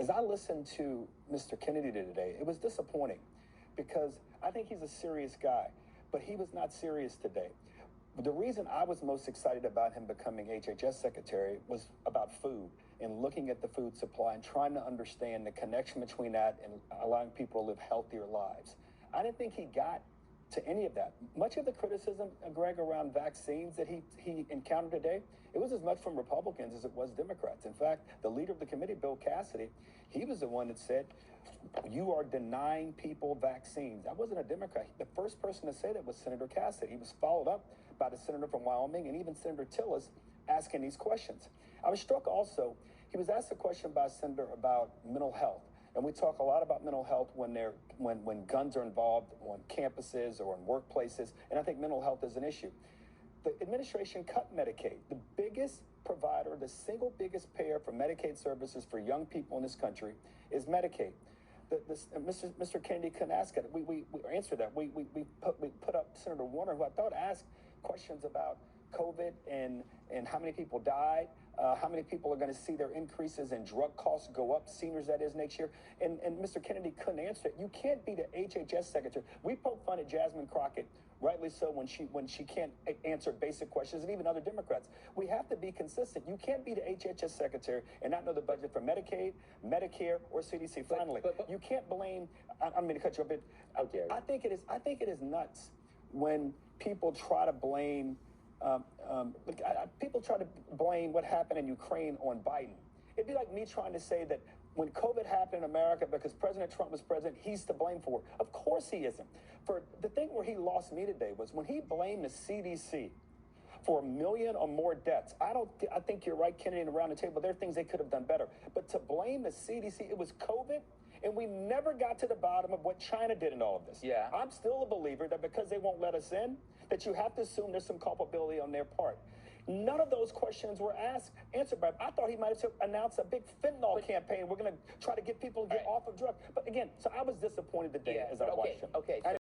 As I listened to Mr. Kennedy today, it was disappointing because I think he's a serious guy, but he was not serious today. The reason I was most excited about him becoming HHS secretary was about food and looking at the food supply and trying to understand the connection between that and allowing people to live healthier lives. I didn't think he got to any of that. Much of the criticism, Greg, around vaccines that he encountered today, it was as much from Republicans as it was Democrats. In fact, the leader of the committee, Bill Cassidy, he was the one that said, you are denying people vaccines. I wasn't a Democrat. The first person to say that was Senator Cassidy. He was followed up by the senator from Wyoming and even Senator Tillis asking these questions. I was struck also, he was asked a question by a senator about mental health. And we talk a lot about mental health when guns are involved on campuses or in workplaces. And I think mental health is an issue. The administration cut Medicaid. The biggest provider, the single biggest payer for Medicaid services for young people in this country is Medicaid. Mr. Kennedy couldn't ask it. We answered that. We put up Senator Warner, who I thought asked questions about COVID and how many people died, how many people are going to see their increases in drug costs go up, seniors that is, next year. And Mr. Kennedy couldn't answer it. You can't be the HHS secretary. We poke fun at Jasmine Crockett, rightly so, when she can't answer basic questions, and even other Democrats. We have to be consistent. You can't be the HHS secretary and not know the budget for Medicaid, Medicare, or CDC. Finally, you can't blame. I'm going to cut you a bit. I think it is nuts when people try to blame. People try to blame what happened in Ukraine on Biden. It'd be like me trying to say that when COVID happened in America because President Trump was president, he's to blame for it. Of course he isn't. For the thing where he lost me today was when he blamed the CDC for 1 million or more deaths. I think you're right, Kennedy, and around the table, there are things they could have done better. But to blame the CDC, it was COVID, and we never got to the bottom of what China did in all of this. Yeah. I'm still a believer that because they won't let us in, that you have to assume there's some culpability on their part. None of those questions were answered by. I thought he might have announced a big fentanyl campaign. We're going to try to get people to get off of drugs. But again, so I was disappointed today as I watched him. Okay.